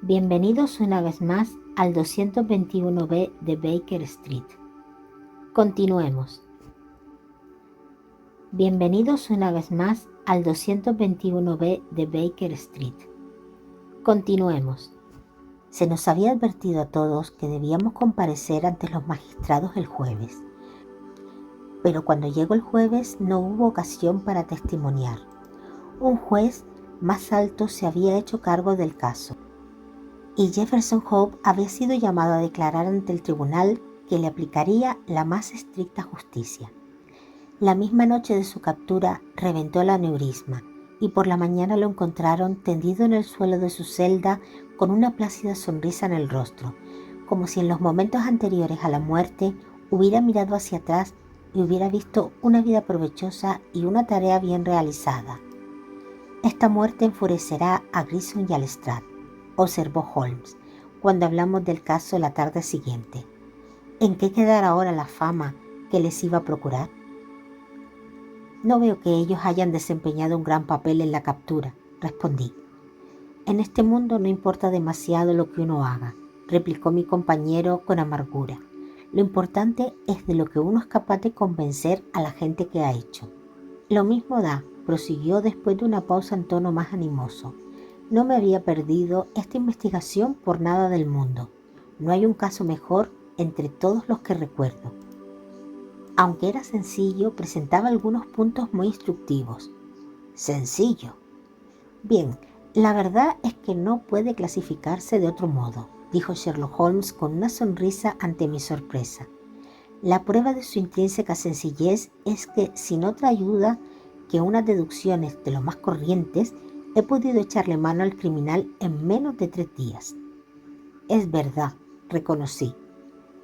Bienvenidos una vez más al 221B de Baker Street. Continuemos. Bienvenidos una vez más al 221B de Baker Street. Continuemos. Se nos había advertido a todos que debíamos comparecer ante los magistrados el jueves. Pero cuando llegó el jueves no hubo ocasión para testimoniar. Un juez más alto se había hecho cargo del caso, y Jefferson Hope había sido llamado a declarar ante el tribunal que le aplicaría la más estricta justicia. La misma noche de su captura reventó el aneurisma y por la mañana lo encontraron tendido en el suelo de su celda con una plácida sonrisa en el rostro, como si en los momentos anteriores a la muerte hubiera mirado hacia atrás y hubiera visto una vida provechosa y una tarea bien realizada. Esta muerte enfurecerá a Grissom y a Lestrade, observó Holmes, cuando hablamos del caso la tarde siguiente. ¿En qué quedará ahora la fama que les iba a procurar? No veo que ellos hayan desempeñado un gran papel en la captura, respondí. En este mundo no importa demasiado lo que uno haga, replicó mi compañero con amargura. Lo importante es de lo que uno es capaz de convencer a la gente que ha hecho. Lo mismo da, prosiguió después de una pausa en tono más animoso. No me había perdido esta investigación por nada del mundo. No hay un caso mejor entre todos los que recuerdo. Aunque era sencillo, presentaba algunos puntos muy instructivos. ¿Sencillo? Bien, la verdad es que no puede clasificarse de otro modo, dijo Sherlock Holmes con una sonrisa ante mi sorpresa. La prueba de su intrínseca sencillez es que, sin otra ayuda que unas deducciones de lo más corrientes, he podido echarle mano al criminal en menos de 3 días. Es verdad, reconocí.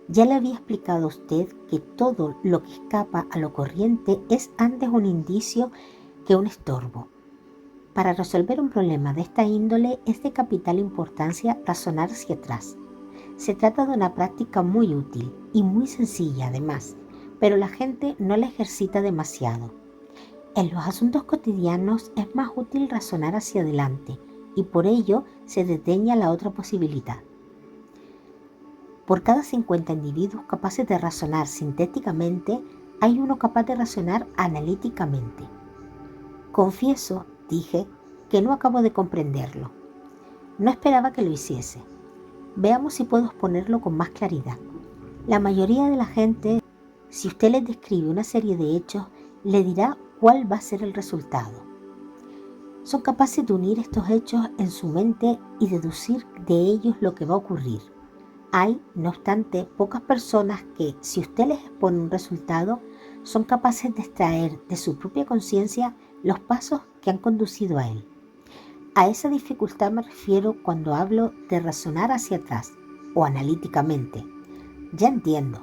Ya le había explicado a usted que todo lo que escapa a lo corriente es antes un indicio que un estorbo. Para resolver un problema de esta índole es de capital importancia razonar hacia atrás. Se trata de una práctica muy útil y muy sencilla además, pero la gente no la ejercita demasiado. En los asuntos cotidianos es más útil razonar hacia adelante y por ello se desdeña la otra posibilidad. Por cada 50 individuos capaces de razonar sintéticamente, hay uno capaz de razonar analíticamente. Confieso, dije, que no acabo de comprenderlo. No esperaba que lo hiciese. Veamos si puedo exponerlo con más claridad. La mayoría de la gente, si usted les describe una serie de hechos, le dirá cuál va a ser el resultado. Son capaces de unir estos hechos en su mente y deducir de ellos lo que va a ocurrir. Hay, no obstante, pocas personas que, si usted les expone un resultado, son capaces de extraer de su propia conciencia los pasos que han conducido a él. A esa dificultad me refiero cuando hablo de razonar hacia atrás o analíticamente. Ya entiendo.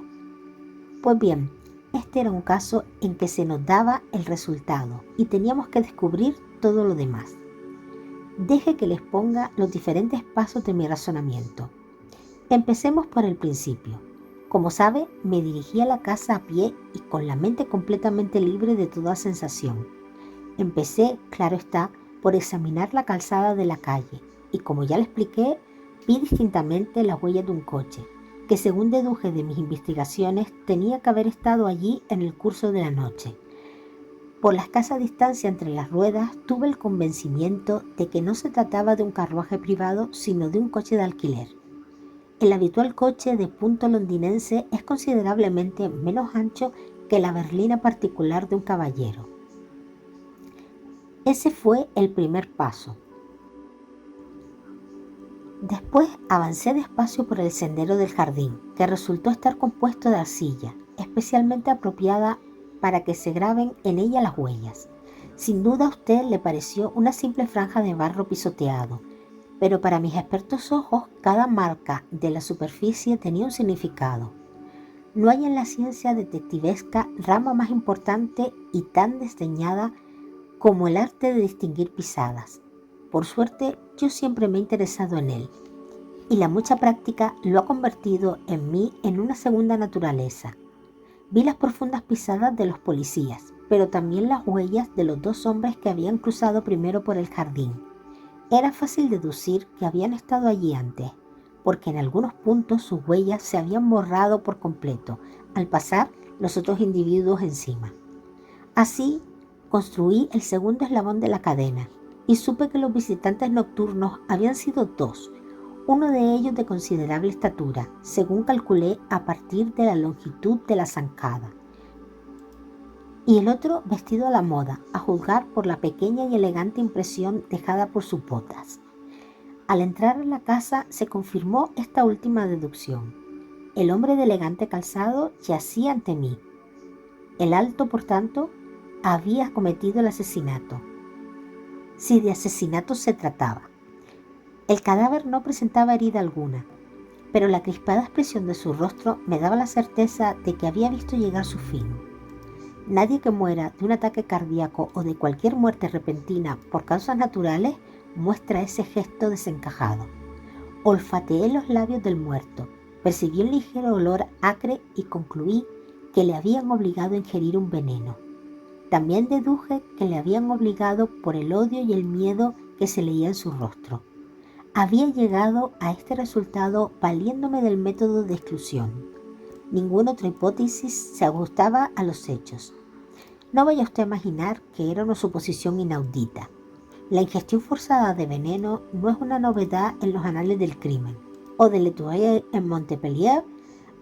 Pues bien, este era un caso en que se nos daba el resultado y teníamos que descubrir todo lo demás. Deje que les ponga los diferentes pasos de mi razonamiento. Empecemos por el principio. Como sabe, me dirigí a la casa a pie y con la mente completamente libre de toda sensación. Empecé, claro está, por examinar la calzada de la calle y, como ya le expliqué, vi distintamente las huellas de un coche, que según deduje de mis investigaciones tenía que haber estado allí en el curso de la noche. Por la escasa distancia entre las ruedas tuve el convencimiento de que no se trataba de un carruaje privado, sino de un coche de alquiler. El habitual coche de punto londinense es considerablemente menos ancho que la berlina particular de un caballero. Ese fue el primer paso. Después avancé despacio por el sendero del jardín, que resultó estar compuesto de arcilla, especialmente apropiada para que se graben en ella las huellas. Sin duda a usted le pareció una simple franja de barro pisoteado, pero para mis expertos ojos cada marca de la superficie tenía un significado. No hay en la ciencia detectivesca rama más importante y tan desdeñada como el arte de distinguir pisadas. Por suerte, yo siempre me he interesado en él, y la mucha práctica lo ha convertido en mí en una segunda naturaleza. Vi las profundas pisadas de los policías, pero también las huellas de los 2 hombres que habían cruzado primero por el jardín. Era fácil deducir que habían estado allí antes, porque en algunos puntos sus huellas se habían borrado por completo al pasar los otros individuos encima. Así, construí el segundo eslabón de la cadena y supe que los visitantes nocturnos habían sido dos, uno de ellos de considerable estatura, según calculé a partir de la longitud de la zancada, y el otro vestido a la moda, a juzgar por la pequeña y elegante impresión dejada por sus botas. Al entrar en la casa se confirmó esta última deducción. El hombre de elegante calzado yacía ante mí. El alto, por tanto, había cometido el asesinato, si de asesinato se trataba. El cadáver no presentaba herida alguna, pero la crispada expresión de su rostro me daba la certeza de que había visto llegar su fin. Nadie que muera de un ataque cardíaco o de cualquier muerte repentina por causas naturales muestra ese gesto desencajado. Olfateé los labios del muerto, percibí un ligero olor acre y concluí que le habían obligado a ingerir un veneno. También deduje que le habían obligado por el odio y el miedo que se leía en su rostro. Había llegado a este resultado valiéndome del método de exclusión. Ninguna otra hipótesis se ajustaba a los hechos. No vaya usted a imaginar que era una suposición inaudita. La ingestión forzada de veneno no es una novedad en los anales del crimen, o de L'Étoile en Montpellier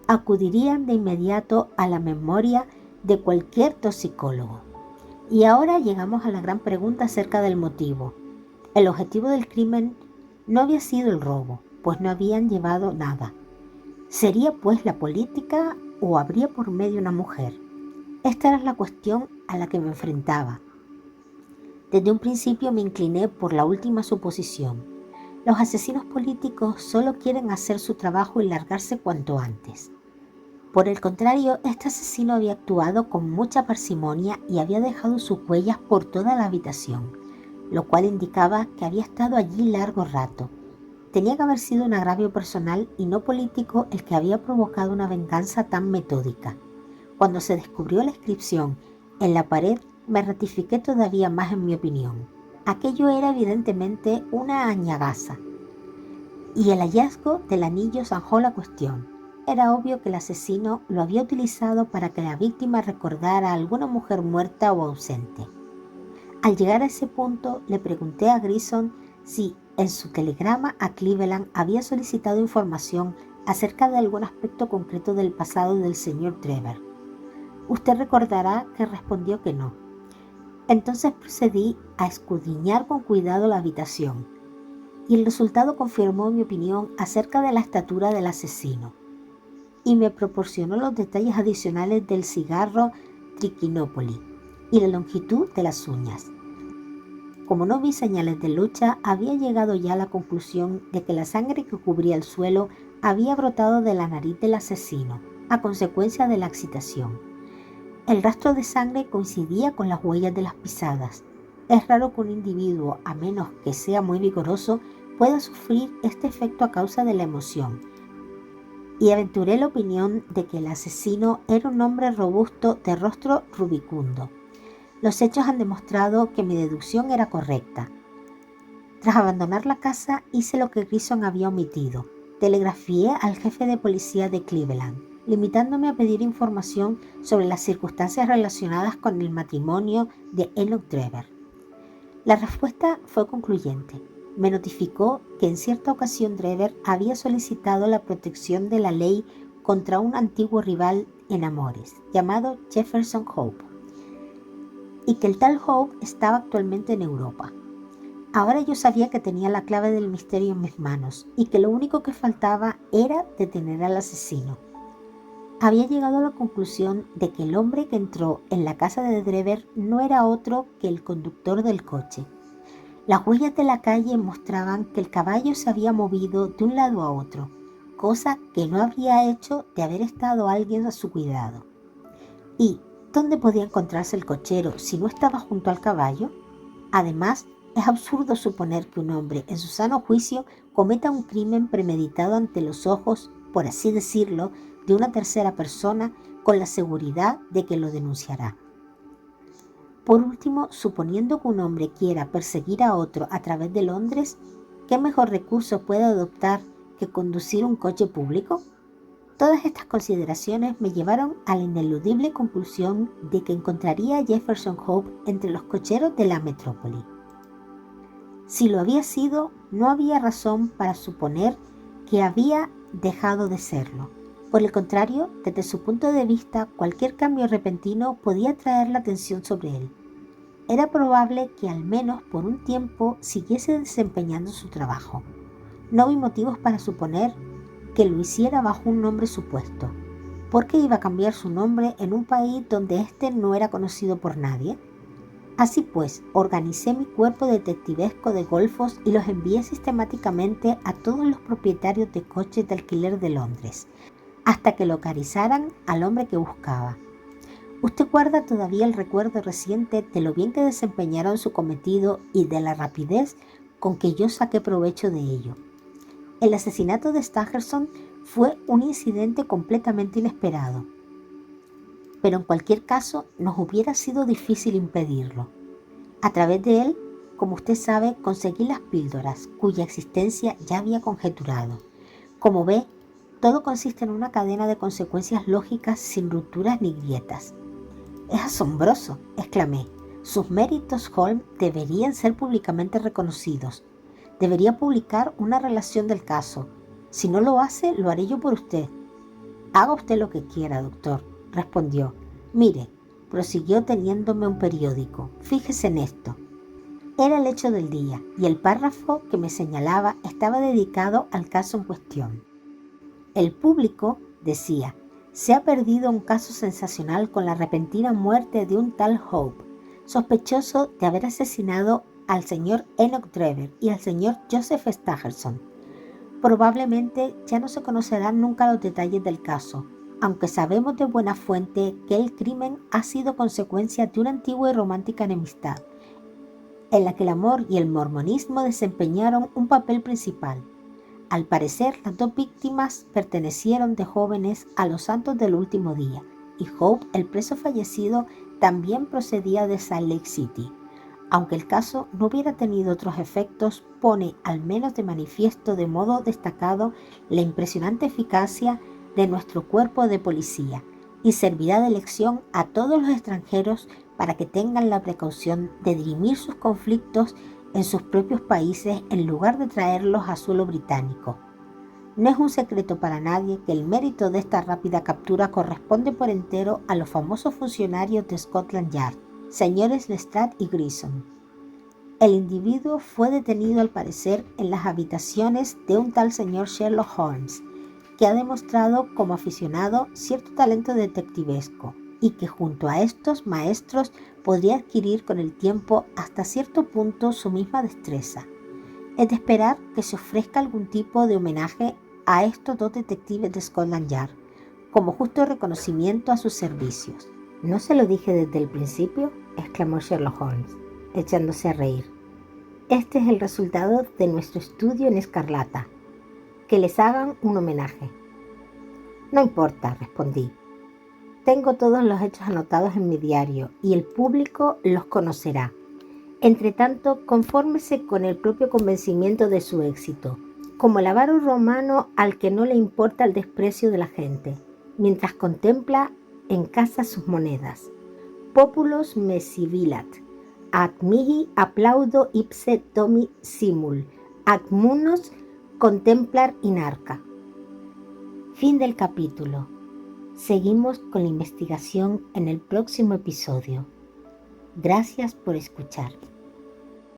acudirían de inmediato a la memoria de cualquier toxicólogo. Y ahora llegamos a la gran pregunta acerca del motivo. El objetivo del crimen no había sido el robo, pues no habían llevado nada. ¿Sería pues la política o habría por medio una mujer? Esta era la cuestión a la que me enfrentaba. Desde un principio me incliné por la última suposición. Los asesinos políticos solo quieren hacer su trabajo y largarse cuanto antes. Por el contrario, este asesino había actuado con mucha parsimonia y había dejado sus huellas por toda la habitación, lo cual indicaba que había estado allí largo rato. Tenía que haber sido un agravio personal y no político el que había provocado una venganza tan metódica. Cuando se descubrió la inscripción en la pared, me ratifiqué todavía más en mi opinión. Aquello era evidentemente una añagaza, y el hallazgo del anillo zanjó la cuestión. Era obvio que el asesino lo había utilizado para que la víctima recordara a alguna mujer muerta o ausente. Al llegar a ese punto, le pregunté a Grissom si en su telegrama a Cleveland había solicitado información acerca de algún aspecto concreto del pasado del señor Trevor. Usted recordará que respondió que no. Entonces procedí a escudriñar con cuidado la habitación, y el resultado confirmó mi opinión acerca de la estatura del asesino, y me proporcionó los detalles adicionales del cigarro Trichinopoly y la longitud de las uñas. Como no vi señales de lucha, había llegado ya a la conclusión de que la sangre que cubría el suelo había brotado de la nariz del asesino, a consecuencia de la excitación. El rastro de sangre coincidía con las huellas de las pisadas. Es raro que un individuo, a menos que sea muy vigoroso, pueda sufrir este efecto a causa de la emoción. Y aventuré la opinión de que el asesino era un hombre robusto de rostro rubicundo. Los hechos han demostrado que mi deducción era correcta. Tras abandonar la casa, hice lo que Grissom había omitido. Telegrafié al jefe de policía de Cleveland, limitándome a pedir información sobre las circunstancias relacionadas con el matrimonio de Enoch Trevor. La respuesta fue concluyente. Me notificó que en cierta ocasión Trevor había solicitado la protección de la ley contra un antiguo rival en amores, llamado Jefferson Hope, y que el tal Hope estaba actualmente en Europa. Ahora yo sabía que tenía la clave del misterio en mis manos y que lo único que faltaba era detener al asesino. Había llegado a la conclusión de que el hombre que entró en la casa de Trevor no era otro que el conductor del coche. Las huellas de la calle mostraban que el caballo se había movido de un lado a otro, cosa que no habría hecho de haber estado alguien a su cuidado. ¿Y dónde podía encontrarse el cochero si no estaba junto al caballo? Además, es absurdo suponer que un hombre en su sano juicio cometa un crimen premeditado ante los ojos, por así decirlo, de una tercera persona con la seguridad de que lo denunciará. Por último, suponiendo que un hombre quiera perseguir a otro a través de Londres, ¿qué mejor recurso puede adoptar que conducir un coche público? Todas estas consideraciones me llevaron a la ineludible conclusión de que encontraría a Jefferson Hope entre los cocheros de la metrópoli. Si lo había sido, no había razón para suponer que había dejado de serlo. Por el contrario, desde su punto de vista, cualquier cambio repentino podía atraer la atención sobre él. Era probable que al menos por un tiempo siguiese desempeñando su trabajo. No vi motivos para suponer que lo hiciera bajo un nombre supuesto. ¿Por qué iba a cambiar su nombre en un país donde éste no era conocido por nadie? Así pues, organicé mi cuerpo detectivesco de golfos y los envié sistemáticamente a todos los propietarios de coches de alquiler de Londres, hasta que localizaran al hombre que buscaba. Usted guarda todavía el recuerdo reciente de lo bien que desempeñaron su cometido y de la rapidez con que yo saqué provecho de ello. El asesinato de Stangerson fue un incidente completamente inesperado, pero en cualquier caso nos hubiera sido difícil impedirlo. A través de él, como usted sabe, conseguí las píldoras, cuya existencia ya había conjeturado. Como ve, todo consiste en una cadena de consecuencias lógicas sin rupturas ni grietas. «Es asombroso», exclamé. «Sus méritos, Holmes, deberían ser públicamente reconocidos. Debería publicar una relación del caso. Si no lo hace, lo haré yo por usted». «Haga usted lo que quiera, doctor», respondió. «Mire», prosiguió teniéndome un periódico, «fíjese en esto». Era el hecho del día y el párrafo que me señalaba estaba dedicado al caso en cuestión. «El público», decía, «se ha perdido un caso sensacional con la repentina muerte de un tal Hope, sospechoso de haber asesinado al señor Enoch Trevor y al señor Joseph Stangerson. Probablemente ya no se conocerán nunca los detalles del caso, aunque sabemos de buena fuente que el crimen ha sido consecuencia de una antigua y romántica enemistad, en la que el amor y el mormonismo desempeñaron un papel principal. Al parecer, las dos víctimas pertenecieron de jóvenes a los santos del último día, y Hope, el preso fallecido, también procedía de Salt Lake City. Aunque el caso no hubiera tenido otros efectos, pone al menos de manifiesto de modo destacado la impresionante eficacia de nuestro cuerpo de policía y servirá de lección a todos los extranjeros para que tengan la precaución de dirimir sus conflictos en sus propios países en lugar de traerlos a suelo británico. No es un secreto para nadie que el mérito de esta rápida captura corresponde por entero a los famosos funcionarios de Scotland Yard, señores Lestrade y Grissom. El individuo fue detenido al parecer en las habitaciones de un tal señor Sherlock Holmes, que ha demostrado como aficionado cierto talento detectivesco y que junto a estos maestros podría adquirir con el tiempo hasta cierto punto su misma destreza. Es de esperar que se ofrezca algún tipo de homenaje a estos dos detectives de Scotland Yard, como justo reconocimiento a sus servicios. «¿No se lo dije desde el principio?», exclamó Sherlock Holmes, echándose a reír. «Este es el resultado de nuestro estudio en escarlata. Que les hagan un homenaje». «No importa», respondí. «Tengo todos los hechos anotados en mi diario y el público los conocerá. Entretanto, confórmese con el propio convencimiento de su éxito, como el avaro romano al que no le importa el desprecio de la gente, mientras contempla en casa sus monedas. Populos me sibilat, ad mihi applaudo ipse domi simul, ad munus contemplar in arca». Fin del capítulo. Seguimos con la investigación en el próximo episodio. Gracias por escuchar.